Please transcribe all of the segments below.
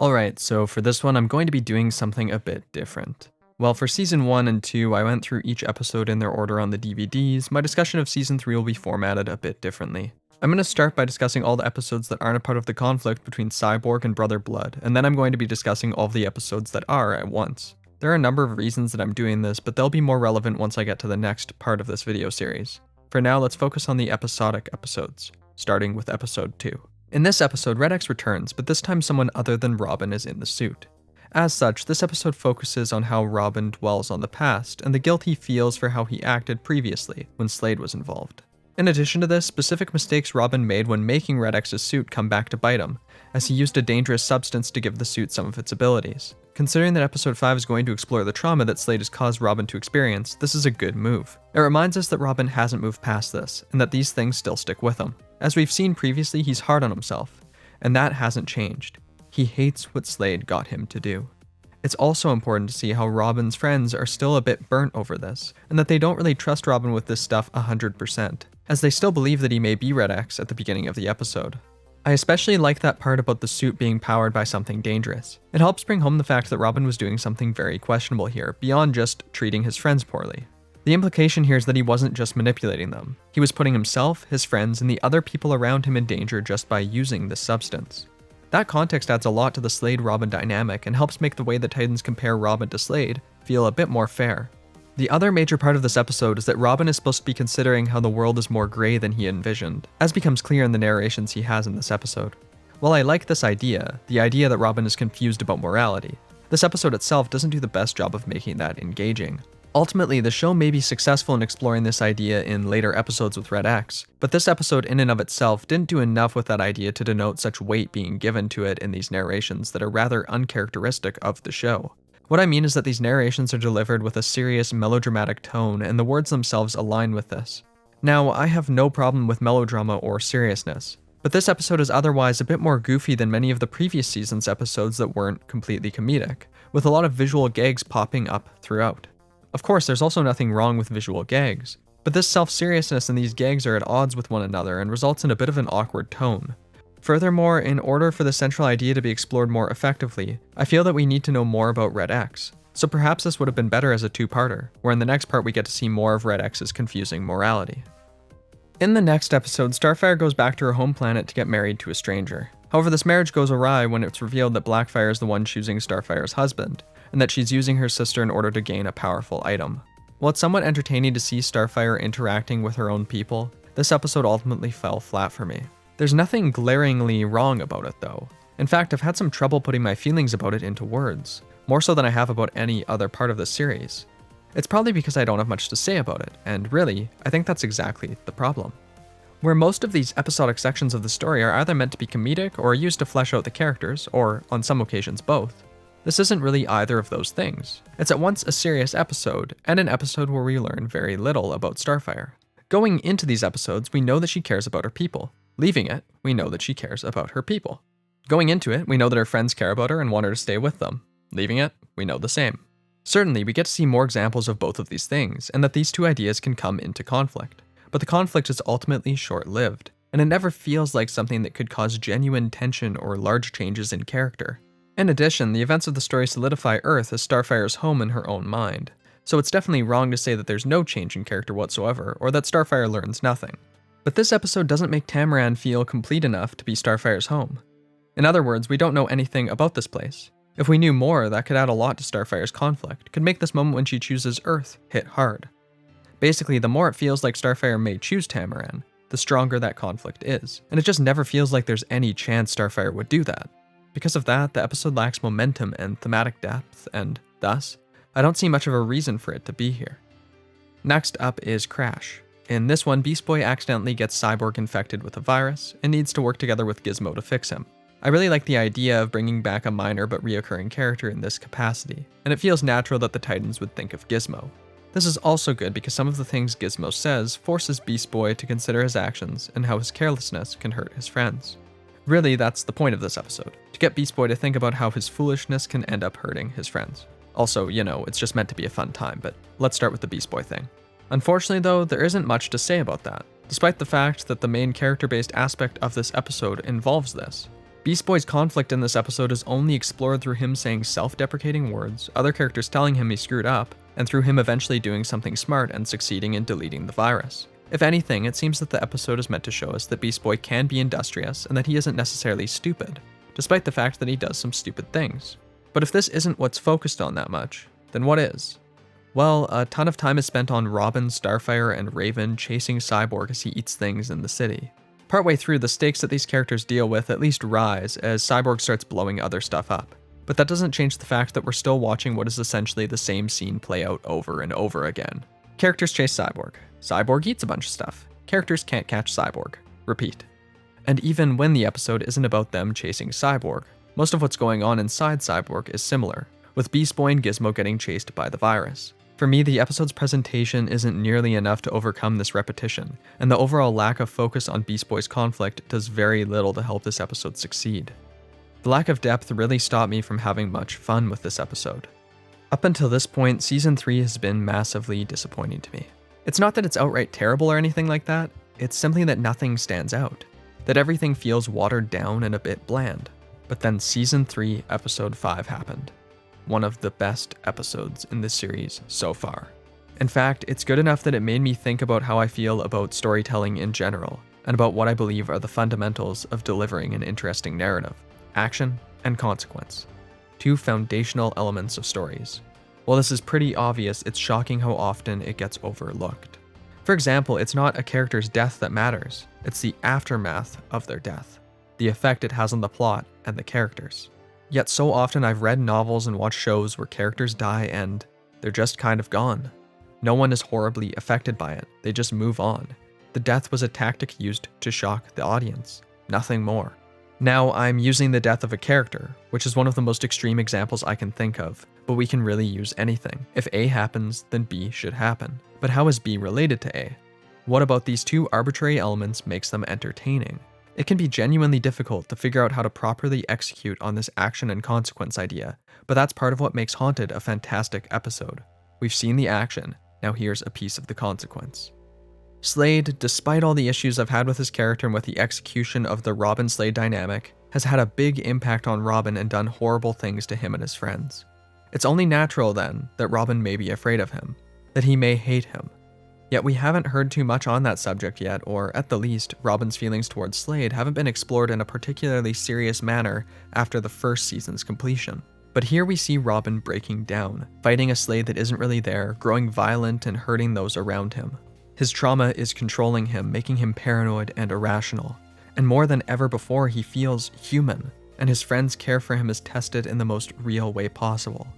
Alright, so for this one, I'm going to be doing something a bit different. Well, for Season 1 and 2, I went through each episode in their order on the DVDs. My discussion of Season 3 will be formatted a bit differently. I'm going to start by discussing all the episodes that aren't a part of the conflict between Cyborg and Brother Blood, and then I'm going to be discussing all of the episodes that are at once. There are a number of reasons that I'm doing this, but they'll be more relevant once I get to the next part of this video series. For now, let's focus on the episodic episodes, starting with episode 2. In this episode, Red X returns, but this time someone other than Robin is in the suit. As such, this episode focuses on how Robin dwells on the past and the guilt he feels for how he acted previously when Slade was involved. In addition to this, specific mistakes Robin made when making Red X's suit come back to bite him, as he used a dangerous substance to give the suit some of its abilities. Considering that episode 5 is going to explore the trauma that Slade has caused Robin to experience, this is a good move. It reminds us that Robin hasn't moved past this, and that these things still stick with him. As we've seen previously, he's hard on himself, and that hasn't changed. He hates what Slade got him to do. It's also important to see how Robin's friends are still a bit burnt over this, and that they don't really trust Robin with this stuff 100%, as they still believe that he may be Red X at the beginning of the episode. I especially like that part about the suit being powered by something dangerous. It helps bring home the fact that Robin was doing something very questionable here, beyond just treating his friends poorly. The implication here is that he wasn't just manipulating them. He was putting himself, his friends, and the other people around him in danger just by using this substance. That context adds a lot to the Slade-Robin dynamic and helps make the way that Titans compare Robin to Slade feel a bit more fair. The other major part of this episode is that Robin is supposed to be considering how the world is more gray than he envisioned, as becomes clear in the narrations he has in this episode. While I like this idea, the idea that Robin is confused about morality, this episode itself doesn't do the best job of making that engaging. Ultimately, the show may be successful in exploring this idea in later episodes with Red X, but this episode in and of itself didn't do enough with that idea to denote such weight being given to it in these narrations that are rather uncharacteristic of the show. What I mean is that these narrations are delivered with a serious, melodramatic tone, and the words themselves align with this. Now, I have no problem with melodrama or seriousness, but this episode is otherwise a bit more goofy than many of the previous season's episodes that weren't completely comedic, with a lot of visual gags popping up throughout. Of course, there's also nothing wrong with visual gags, but this self-seriousness and these gags are at odds with one another and results in a bit of an awkward tone. Furthermore, in order for the central idea to be explored more effectively, I feel that we need to know more about Red X, so perhaps this would have been better as a two-parter, where in the next part we get to see more of Red X's confusing morality. In the next episode, Starfire goes back to her home planet to get married to a stranger. However, this marriage goes awry when it's revealed that Blackfire is the one choosing Starfire's husband, and that she's using her sister in order to gain a powerful item. While it's somewhat entertaining to see Starfire interacting with her own people, this episode ultimately fell flat for me. There's nothing glaringly wrong about it though. In fact, I've had some trouble putting my feelings about it into words, more so than I have about any other part of the series. It's probably because I don't have much to say about it, and really, I think that's exactly the problem. Where most of these episodic sections of the story are either meant to be comedic or used to flesh out the characters, or on some occasions both, this isn't really either of those things. It's at once a serious episode, and an episode where we learn very little about Starfire. Going into these episodes, we know that she cares about her people. Leaving it, we know that she cares about her people. Going into it, we know that her friends care about her and want her to stay with them. Leaving it, we know the same. Certainly, we get to see more examples of both of these things, and that these two ideas can come into conflict. But the conflict is ultimately short-lived, and it never feels like something that could cause genuine tension or large changes in character. In addition, the events of the story solidify Earth as Starfire's home in her own mind, so it's definitely wrong to say that there's no change in character whatsoever, or that Starfire learns nothing. But this episode doesn't make Tamaran feel complete enough to be Starfire's home. In other words, we don't know anything about this place. If we knew more, that could add a lot to Starfire's conflict, could make this moment when she chooses Earth hit hard. Basically, the more it feels like Starfire may choose Tamaran, the stronger that conflict is, and it just never feels like there's any chance Starfire would do that. Because of that, the episode lacks momentum and thematic depth, and thus, I don't see much of a reason for it to be here. Next up is Crash. In this one, Beast Boy accidentally gets Cyborg infected with a virus, and needs to work together with Gizmo to fix him. I really like the idea of bringing back a minor but reoccurring character in this capacity, and it feels natural that the Titans would think of Gizmo. This is also good because some of the things Gizmo says forces Beast Boy to consider his actions and how his carelessness can hurt his friends. Really, that's the point of this episode, to get Beast Boy to think about how his foolishness can end up hurting his friends. Also, it's just meant to be a fun time, but let's start with the Beast Boy thing. Unfortunately though, there isn't much to say about that, despite the fact that the main character-based aspect of this episode involves this. Beast Boy's conflict in this episode is only explored through him saying self-deprecating words, other characters telling him he screwed up, and through him eventually doing something smart and succeeding in deleting the virus. If anything, it seems that the episode is meant to show us that Beast Boy can be industrious and that he isn't necessarily stupid, despite the fact that he does some stupid things. But if this isn't what's focused on that much, then what is? Well, a ton of time is spent on Robin, Starfire, and Raven chasing Cyborg as he eats things in the city. Partway through, the stakes that these characters deal with at least rise as Cyborg starts blowing other stuff up. But that doesn't change the fact that we're still watching what is essentially the same scene play out over and over again. Characters chase Cyborg. Cyborg eats a bunch of stuff. Characters can't catch Cyborg. Repeat. And even when the episode isn't about them chasing Cyborg, most of what's going on inside Cyborg is similar, with Beast Boy and Gizmo getting chased by the virus. For me, the episode's presentation isn't nearly enough to overcome this repetition, and the overall lack of focus on Beast Boy's conflict does very little to help this episode succeed. The lack of depth really stopped me from having much fun with this episode. Up until this point, Season 3 has been massively disappointing to me. It's not that it's outright terrible or anything like that, it's simply that nothing stands out, that everything feels watered down and a bit bland. But then Season 3, Episode 5 happened. One of the best episodes in this series so far. In fact, it's good enough that it made me think about how I feel about storytelling in general, and about what I believe are the fundamentals of delivering an interesting narrative: action and consequence. Two foundational elements of stories. While this is pretty obvious, it's shocking how often it gets overlooked. For example, it's not a character's death that matters, it's the aftermath of their death, the effect it has on the plot and the characters. Yet so often I've read novels and watched shows where characters die and they're just kind of gone. No one is horribly affected by it, they just move on. The death was a tactic used to shock the audience, nothing more. Now I'm using the death of a character, which is one of the most extreme examples I can think of, but we can really use anything. If A happens, then B should happen. But how is B related to A? What about these two arbitrary elements makes them entertaining? It can be genuinely difficult to figure out how to properly execute on this action and consequence idea, but that's part of what makes Haunted a fantastic episode. We've seen the action, now here's a piece of the consequence. Slade, despite all the issues I've had with his character and with the execution of the Robin-Slade dynamic, has had a big impact on Robin and done horrible things to him and his friends. It's only natural then that Robin may be afraid of him, that he may hate him. Yet we haven't heard too much on that subject yet, or at the least, Robin's feelings towards Slade haven't been explored in a particularly serious manner after the first season's completion. But here we see Robin breaking down, fighting a Slade that isn't really there, growing violent and hurting those around him. His trauma is controlling him, making him paranoid and irrational. And more than ever before, he feels human, and his friends' care for him is tested in the most real way possible.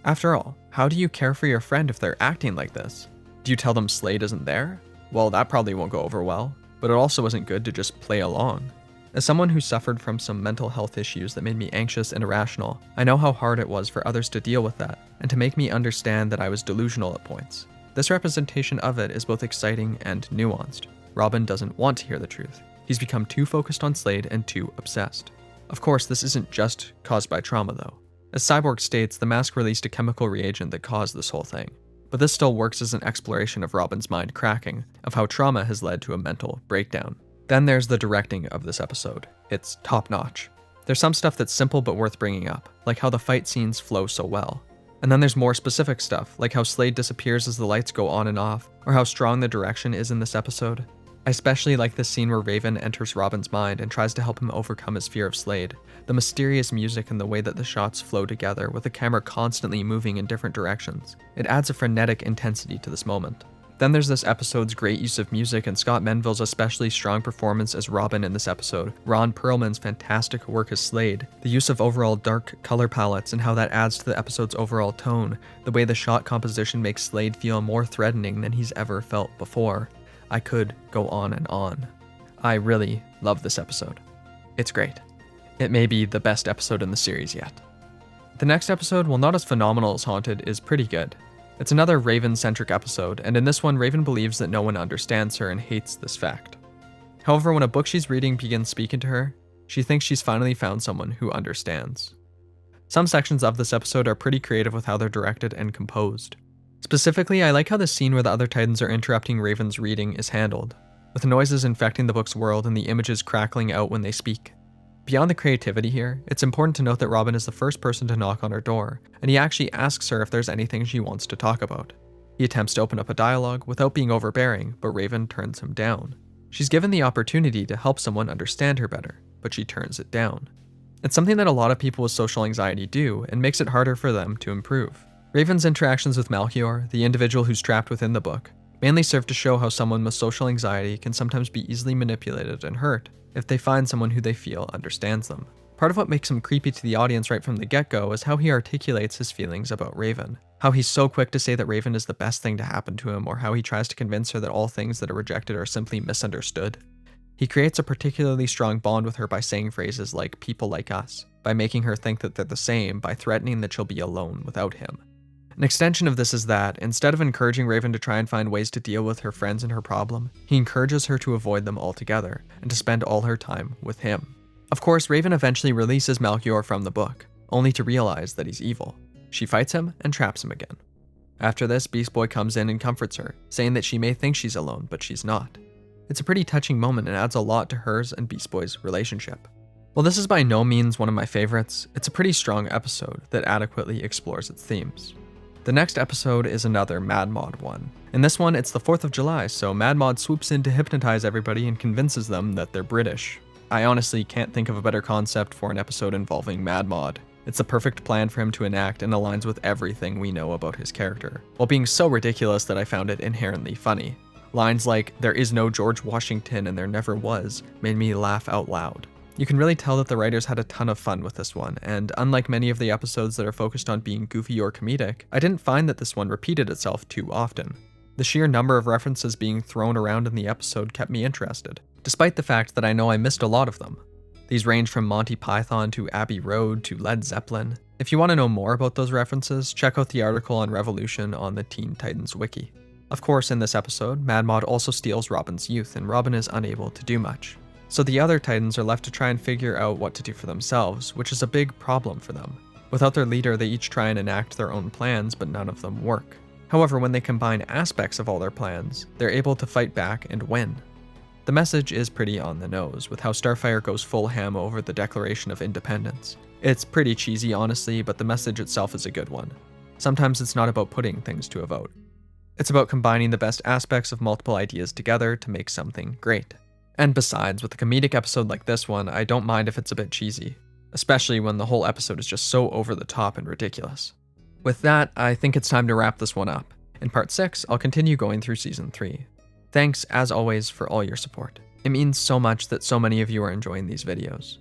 After all, how do you care for your friend if they're acting like this? Do you tell them Slade isn't there? Well, that probably won't go over well, but it also isn't good to just play along. As someone who suffered from some mental health issues that made me anxious and irrational, I know how hard it was for others to deal with that, and to make me understand that I was delusional at points. This representation of it is both exciting and nuanced. Robin doesn't want to hear the truth. He's become too focused on Slade and too obsessed. Of course, this isn't just caused by trauma though. As Cyborg states, the mask released a chemical reagent that caused this whole thing. But this still works as an exploration of Robin's mind cracking, of how trauma has led to a mental breakdown. Then there's the directing of this episode. It's top-notch. There's some stuff that's simple but worth bringing up, like how the fight scenes flow so well. And then there's more specific stuff, like how Slade disappears as the lights go on and off, or how strong the direction is in this episode. I especially like this scene where Raven enters Robin's mind and tries to help him overcome his fear of Slade. The mysterious music and the way that the shots flow together, with the camera constantly moving in different directions. It adds a frenetic intensity to this moment. Then there's this episode's great use of music and Scott Menville's especially strong performance as Robin in this episode, Ron Perlman's fantastic work as Slade, the use of overall dark color palettes and how that adds to the episode's overall tone, the way the shot composition makes Slade feel more threatening than he's ever felt before. I could go on and on. I really love this episode. It's great. It may be the best episode in the series yet. The next episode, while not as phenomenal as Haunted, is pretty good. It's another Raven-centric episode, and in this one, Raven believes that no one understands her and hates this fact. However, when a book she's reading begins speaking to her, she thinks she's finally found someone who understands. Some sections of this episode are pretty creative with how they're directed and composed. Specifically, I like how the scene where the other Titans are interrupting Raven's reading is handled, with noises infecting the book's world and the images crackling out when they speak. Beyond the creativity here, it's important to note that Robin is the first person to knock on her door, and he actually asks her if there's anything she wants to talk about. He attempts to open up a dialogue without being overbearing, but Raven turns him down. She's given the opportunity to help someone understand her better, but she turns it down. It's something that a lot of people with social anxiety do, and makes it harder for them to improve. Raven's interactions with Melchior, the individual who's trapped within the book, mainly serve to show how someone with social anxiety can sometimes be easily manipulated and hurt if they find someone who they feel understands them. Part of what makes him creepy to the audience right from the get-go is how he articulates his feelings about Raven. How he's so quick to say that Raven is the best thing to happen to him, or how he tries to convince her that all things that are rejected are simply misunderstood. He creates a particularly strong bond with her by saying phrases like "people like us," by making her think that they're the same, by threatening that she'll be alone without him. An extension of this is that, instead of encouraging Raven to try and find ways to deal with her friends and her problem, he encourages her to avoid them altogether, and to spend all her time with him. Of course, Raven eventually releases Melchior from the book, only to realize that he's evil. She fights him and traps him again. After this, Beast Boy comes in and comforts her, saying that she may think she's alone, but she's not. It's a pretty touching moment and adds a lot to hers and Beast Boy's relationship. While this is by no means one of my favorites, it's a pretty strong episode that adequately explores its themes. The next episode is another Mad Mod one. In this one, it's the 4th of July, so Mad Mod swoops in to hypnotize everybody and convinces them that they're British. I honestly can't think of a better concept for an episode involving Mad Mod. It's the perfect plan for him to enact and aligns with everything we know about his character, while being so ridiculous that I found it inherently funny. Lines like, "There is no George Washington and there never was," made me laugh out loud. You can really tell that the writers had a ton of fun with this one, and unlike many of the episodes that are focused on being goofy or comedic, I didn't find that this one repeated itself too often. The sheer number of references being thrown around in the episode kept me interested, despite the fact that I know I missed a lot of them. These range from Monty Python to Abbey Road to Led Zeppelin. If you want to know more about those references, check out the article on Revolution on the Teen Titans Wiki. Of course, in this episode, Mad Mod also steals Robin's youth, and Robin is unable to do much. So the other Titans are left to try and figure out what to do for themselves, which is a big problem for them. Without their leader, they each try and enact their own plans, but none of them work. However, when they combine aspects of all their plans, they're able to fight back and win. The message is pretty on the nose, with how Starfire goes full ham over the Declaration of Independence. It's pretty cheesy, honestly, but the message itself is a good one. Sometimes it's not about putting things to a vote. It's about combining the best aspects of multiple ideas together to make something great. And besides, with a comedic episode like this one, I don't mind if it's a bit cheesy, especially when the whole episode is just so over the top and ridiculous. With that, I think it's time to wrap this one up. In part 6, I'll continue going through season 3. Thanks, as always, for all your support. It means so much that so many of you are enjoying these videos.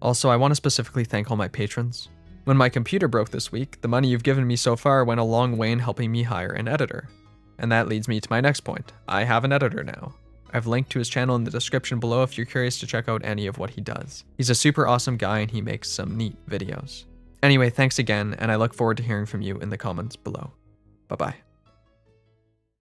Also, I want to specifically thank all my patrons. When my computer broke this week, the money you've given me so far went a long way in helping me hire an editor. And that leads me to my next point. I have an editor now. I've linked to his channel in the description below if you're curious to check out any of what he does. He's a super awesome guy and he makes some neat videos. Anyway, thanks again, and I look forward to hearing from you in the comments below. Bye-bye.